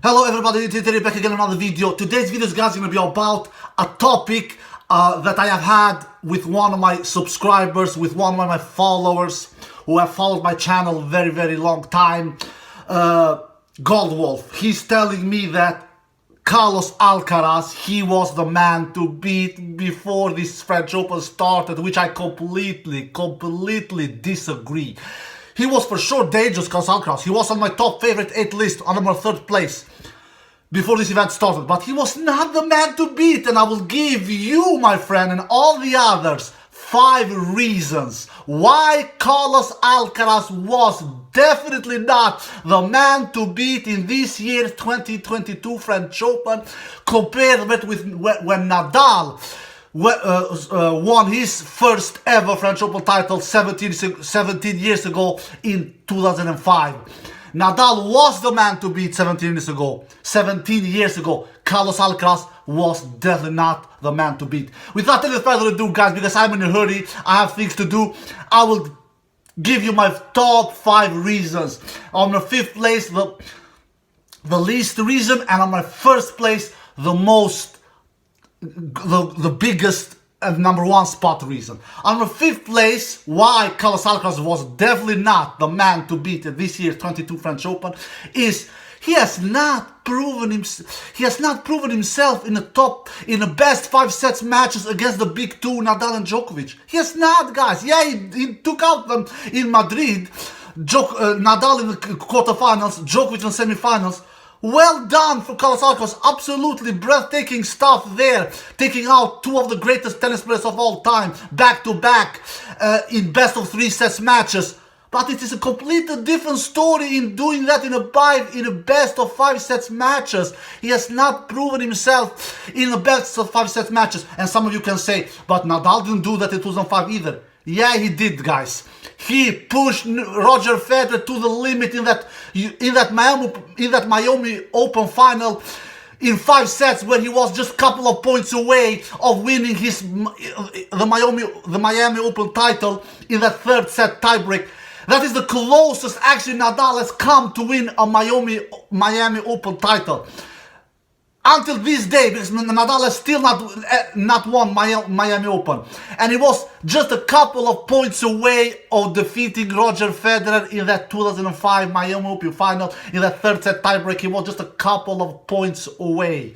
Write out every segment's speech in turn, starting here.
Hello everybody, today back again in another video. Today's video, guys, is going to be about a topic that I have had with one of my subscribers, with one of my followers who have followed my channel very long time. Goldwolf, he's telling me that Carlos Alcaraz, he was the man to beat before this French Open started, which I completely disagree. He was for sure dangerous, Carlos Alcaraz. He was on my top favorite 8 list, on number 3rd place before this event started. But he was not the man to beat. And I will give you, my friend, and all the others 5 reasons why Carlos Alcaraz was definitely not the man to beat in this year's 2022 French Open, compared with when Nadal won his first ever French Open title 17 years ago in 2005. Nadal was the man to beat 17 years ago. Carlos Alcaraz was definitely not the man to beat. Without any further ado, guys, because I'm in a hurry, I have things to do, I will give you my top 5 reasons. On my 5th place, the least reason, and on my 1st place, the biggest and number 1 spot reason. On the 5th place, why Carlos Alcaraz was definitely not the man to beat at this year's 22 French Open is he has not proven himself in the best 5 sets matches against the big 2, Nadal and Djokovic. He has not, guys. Yeah, he took out them in Madrid, Nadal in the quarterfinals, Djokovic in the semifinals. Well done for Carlos Alcaraz, absolutely breathtaking stuff there, taking out 2 of the greatest tennis players of all time, back to back, in best of 3 sets matches. But it is a completely different story in doing that in a best of 5 sets matches. He has not proven himself in the best of 5 sets matches. And some of you can say, but Nadal didn't do that in 2005 either. Yeah, he did, guys. He pushed Roger Federer to the limit in that Miami Open final in 5 sets, where he was just a couple of points away of winning the Miami Open title in that 3rd set tiebreak. That is the closest actually Nadal has come to win a Miami Open title until this day, because Nadal has still not won Miami Open. And he was just a couple of points away of defeating Roger Federer in that 2005 Miami Open final. In that 3rd set tiebreak, he was just a couple of points away.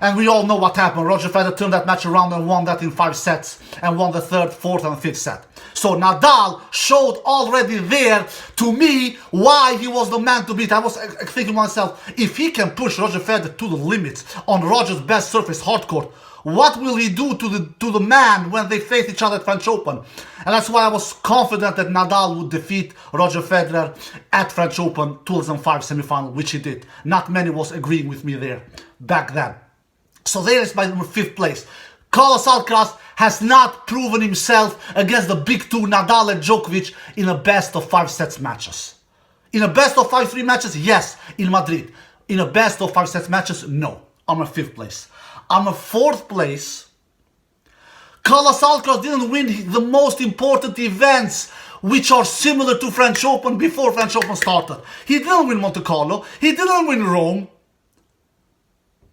And we all know what happened. Roger Federer turned that match around and won that in 5 sets. And won the 3rd, 4th and 5th set. So Nadal showed already there, to me, why he was the man to beat. I was thinking to myself, if he can push Roger Federer to the limits on Roger's best surface, hardcourt, what will he do to the man when they face each other at French Open? And that's why I was confident that Nadal would defeat Roger Federer at French Open 2005 semifinal, which he did. Not many was agreeing with me there back then. So there is my 5th place. Carlos Alcaraz has not proven himself against the big 2, Nadal and Djokovic, in a best of 5 sets matches. In a best of 5-3 matches, yes, in Madrid. In a best of 5 sets matches, no. On my 5th place. On my 4th place, Carlos Alcaraz didn't win the most important events, which are similar to French Open before French Open started. He didn't win Monte Carlo. He didn't win Rome.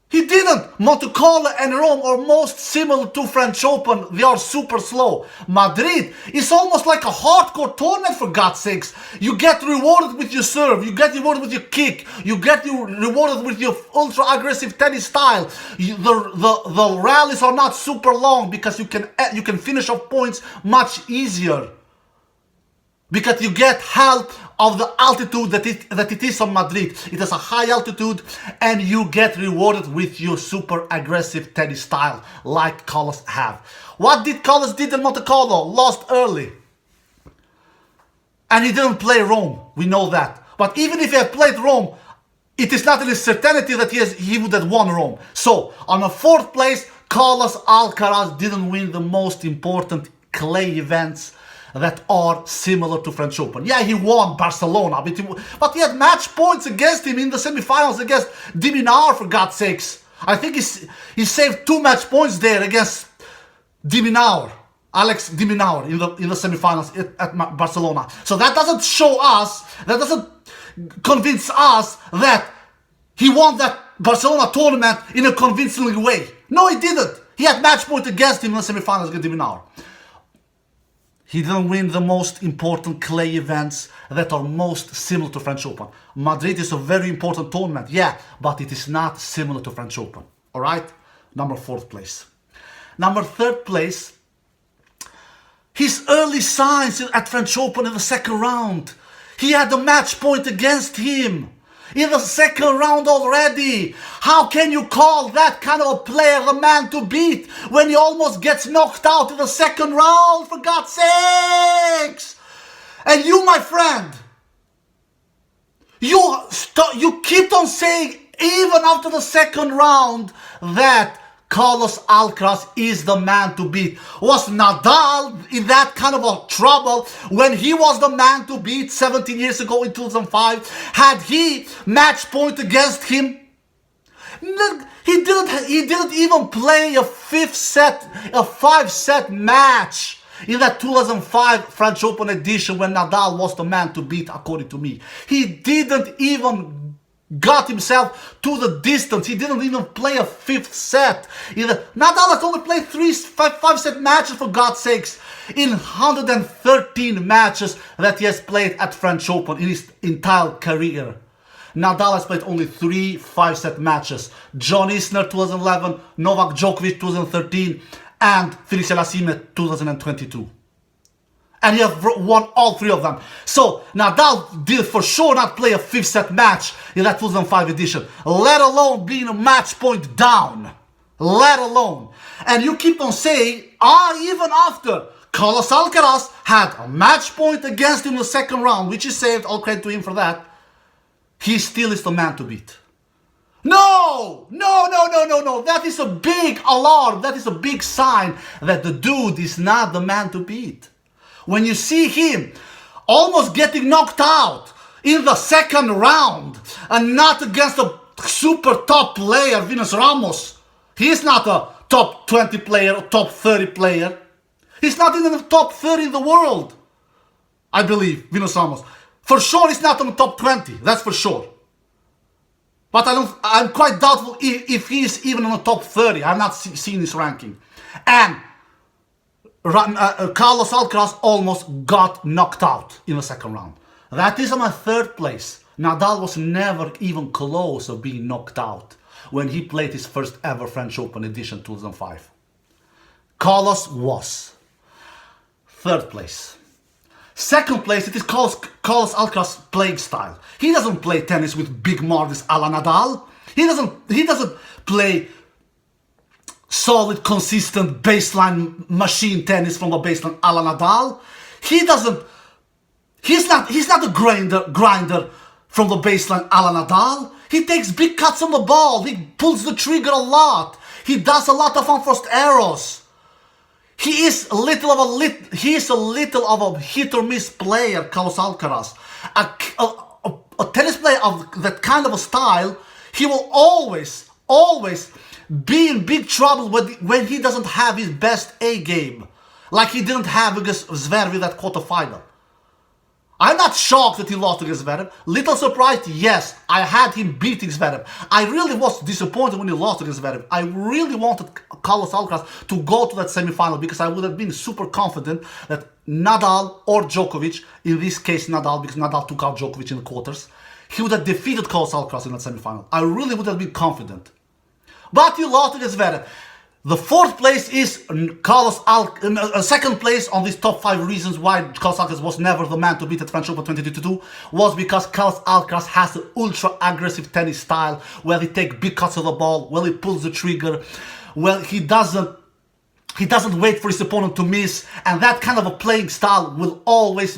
He didn't. Monte Carlo and Rome are most similar to French Open. They are super slow. Madrid is almost like a hardcore tournament, for God's sakes. You get rewarded with your serve. You get rewarded with your kick. You get rewarded with your ultra-aggressive tennis style. The rallies are not super long because you can finish off points much easier. Because you get help of the altitude that it is on Madrid. It is a high altitude, and you get rewarded with your super aggressive tennis style, like Carlos have. What did Carlos did in Monte Carlo? Lost early. And he didn't play Rome. We know that. But even if he had played Rome, it is not any certainty that he would have won Rome. So, on the 4th place, Carlos Alcaraz didn't win the most important clay events that are similar to French Open. Yeah, he won Barcelona, but he had match points against him in the semifinals against de Minaur, for God's sakes. I think he saved 2 match points there against de Minaur, Alex de Minaur, in the semifinals at Barcelona. So that doesn't show us, that doesn't convince us that he won that Barcelona tournament in a convincing way. No, he didn't. He had match point against him in the semi-finals against Nadal. He didn't win the most important clay events that are most similar to French Open. Madrid is a very important tournament, yeah, but it is not similar to French Open. All right? Number 4th place. Number 3rd place, his early signs at French Open in the 2nd round. He had a match point against him in the 2nd round already. How can you call that kind of a player the man to beat when he almost gets knocked out in the 2nd round, for God's sakes? And you, my friend, you keep on saying, even after the 2nd round, that Carlos Alcaraz is the man to beat. Was Nadal in that kind of a trouble when he was the man to beat 17 years ago in 2005? Had he match point against him? He didn't even play a 5-set match in that 2005 French Open edition when Nadal was the man to beat, according to me. He didn't even got himself to the distance. He didn't even play a 5th set. Nadal has only played 5-set matches, for God's sakes, in 113 matches that he has played at French Open in his entire career. Nadal has played only 3 5-set matches. John Isner 2011, Novak Djokovic 2013, and Felicia Lassime 2022. And he has won all 3 of them. So Nadal did for sure not play a 5th-set match in that 2005 edition, let alone being a match point down. Let alone. And you keep on saying, even after Carlos Alcaraz had a match point against him in the 2nd round, which he saved, all credit to him for that, he still is the man to beat. No! That is a big alarm. That is a big sign that the dude is not the man to beat. When you see him almost getting knocked out in the 2nd round and not against a super top player, Venus Ramos. He's not a top 20 player, a top 30 player. He's not even in the top 30 in the world, I believe, Venus Ramos. For sure he's not in the top 20, that's for sure. But I'm quite doubtful if he's even in the top 30. I've not seen his ranking. And Carlos Alcaraz almost got knocked out in the 2nd round. That is my 3rd place. Nadal was never even close of being knocked out when he played his first ever French Open edition 2005. Carlos was. 3rd place. 2nd place, it is Carlos Alcaraz's playing style. He doesn't play tennis with big margins a la Nadal. He doesn't play solid, consistent baseline machine tennis from the baseline a la Nadal. He's not a grinder from the baseline a la Nadal. He takes big cuts on the ball. He pulls the trigger a lot. He does a lot of unforced errors. He is a little of a hit or miss player, Carlos Alcaraz. A tennis player of that kind of a style, he will always be in big trouble when he doesn't have his best A game, like he didn't have against Zverev in that quarterfinal. I'm not shocked that he lost against Zverev. Little surprised, yes. I had him beating Zverev. I really was disappointed when he lost against Zverev. I really wanted Carlos Alcaraz to go to that semi-final because I would have been super confident that Nadal or Djokovic, in this case Nadal, because Nadal took out Djokovic in the quarters, he would have defeated Carlos Alcaraz in that semi-final. I really would have been confident. But he lost against Zverev. The 4th place is Carlos Alcaraz. 2nd place on these top 5 reasons why Carlos Alcaraz was never the man to beat at French Open 2022 was because Carlos Alcaraz has an ultra aggressive tennis style where he takes big cuts of the ball, where he pulls the trigger, where he doesn't wait for his opponent to miss, and that kind of a playing style will always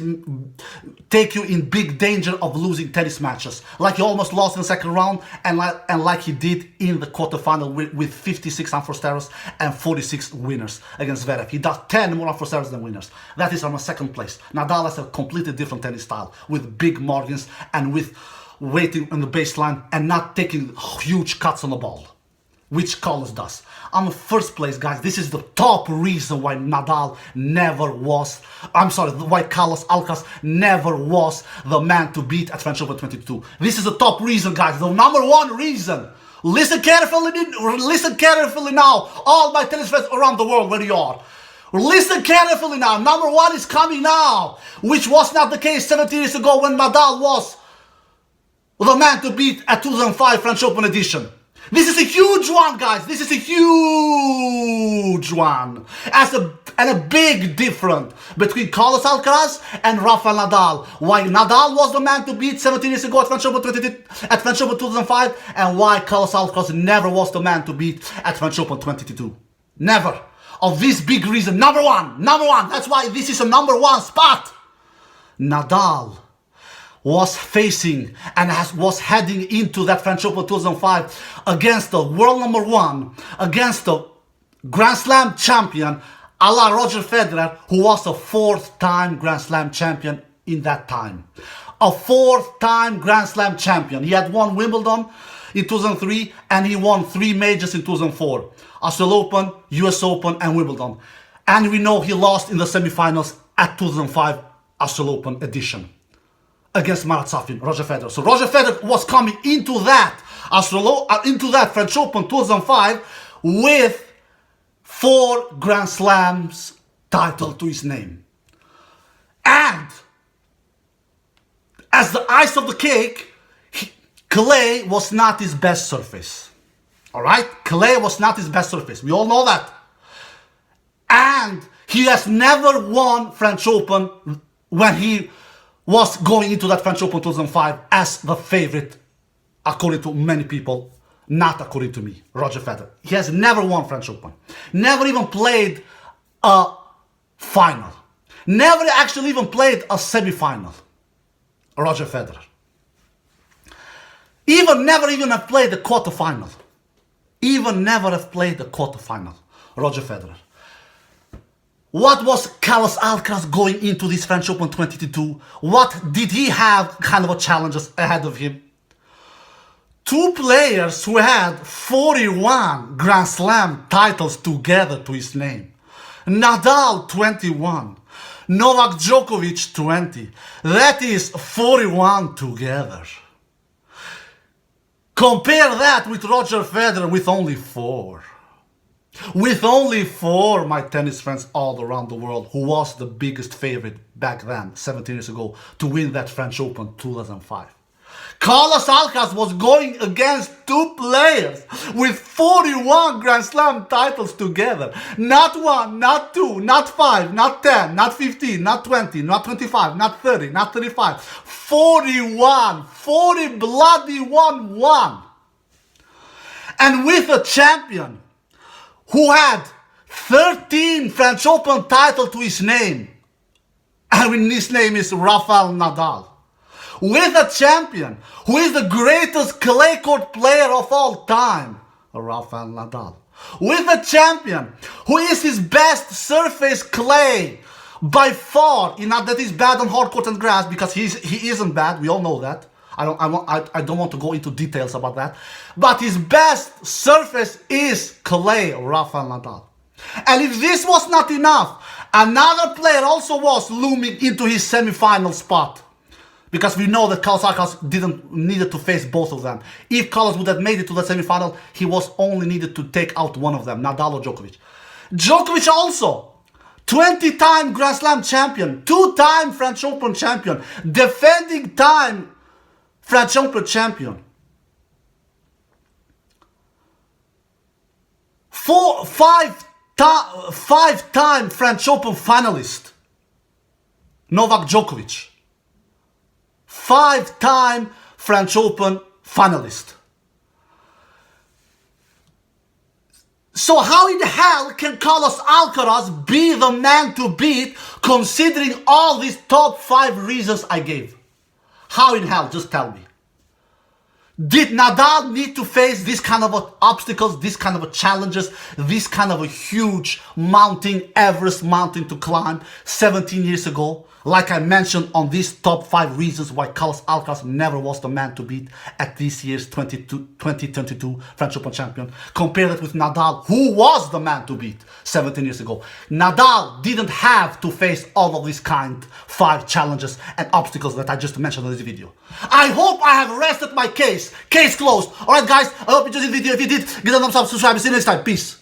take you in big danger of losing tennis matches, like he almost lost in the 2nd round, and like he did in the quarterfinal with 56 unforced errors and 46 winners against Zverev. He does 10 more unforced errors than winners. That is on the 2nd place. Nadal has a completely different tennis style with big margins and with waiting on the baseline and not taking huge cuts on the ball. which Carlos does. On the first place, guys, this is the top reason why Nadal never was, why Carlos Alcaraz never was the man to beat at French Open 22. This is the top reason, guys, the number one reason. Listen carefully now, all my tennis fans around the world where you are. Listen carefully now, number one is coming now, which was not the case 17 years ago when Nadal was the man to beat at 2005 French Open edition. This is a huge one, guys. This is a huge one. And a big difference between Carlos Alcaraz and Rafael Nadal. Why Nadal was the man to beat 17 years ago at French Open 2005, and why Carlos Alcaraz never was the man to beat at French Open 2022. Never. Of this big reason. Number one. That's why this is a number one spot. Nadal was facing and was heading into that French Open 2005 against the world number one, against the Grand Slam champion, a la Roger Federer, who was a fourth-time Grand Slam champion in that time. A fourth-time Grand Slam champion. He had won Wimbledon in 2003 and he won 3 majors in 2004. Australian Open, US Open and Wimbledon. And we know he lost in the semifinals at 2005 Australian Open edition against Marat Safin, Roger Federer. So Roger Federer was coming into that French Open 2005 with 4 Grand Slams title to his name. And as the ice of the cake, clay was not his best surface. Alright? Clay was not his best surface. We all know that. And he has never won French Open when he was going into that French Open 2005 as the favorite, according to many people, not according to me, Roger Federer. He has never won French Open. Never even played a final. Never actually even played a semi-final, Roger Federer. Never even have played the quarterfinal. Never have played the quarterfinal, Roger Federer. What was Carlos Alcaraz going into this French Open 2022? What did he have kind of a challenges ahead of him? 2 players who had 41 Grand Slam titles together to his name. Nadal 21, Novak Djokovic 20. That is 41 together. Compare that with Roger Federer with only 4. With only 4, my tennis friends all around the world, who was the biggest favorite back then, 17 years ago, to win that French Open 2005. Carlos Alcaraz was going against 2 players with 41 Grand Slam titles together. Not 1, not 2, not 5, not 10, not 15, not 20, not 25, not 30, not 35. 41. 40 bloody 1-1. And with a champion who had 13 French Open titles to his name. And his name is Rafael Nadal. With a champion who is the greatest clay court player of all time, Rafael Nadal. With a champion who is his best surface clay by far. Not that he's bad on hard court and grass, because he isn't bad. We all know that. I don't want to go into details about that. But his best surface is clay, Rafael Nadal. And if this was not enough, another player also was looming into his semi-final spot. Because we know that Carlos Alcaraz needed to face both of them. If Carlos would have made it to the semi-final, he was only needed to take out one of them, Nadal or Djokovic. Djokovic also, 20-time Grand Slam champion, 2-time French Open champion, defending time French Open champion. 5-time French Open finalist, Novak Djokovic. 5-time French Open finalist. So how in the hell can Carlos Alcaraz be the man to beat, considering all these top 5 reasons I gave? How in hell? Just tell me. Did Nadal need to face this kind of obstacles, this kind of challenges, this kind of a huge mountain, Everest mountain to climb 17 years ago, like I mentioned on these top 5 reasons why Carlos Alcaraz never was the man to beat at this year's 2022 French Open champion. Compare it with Nadal, who was the man to beat 17 years ago. Nadal didn't have to face all of these 5 challenges and obstacles that I just mentioned in this video. I hope I have rested my case. Case closed. Alright guys, I hope you enjoyed this video. If you did, give it a thumbs up, subscribe, and see you next time. Peace.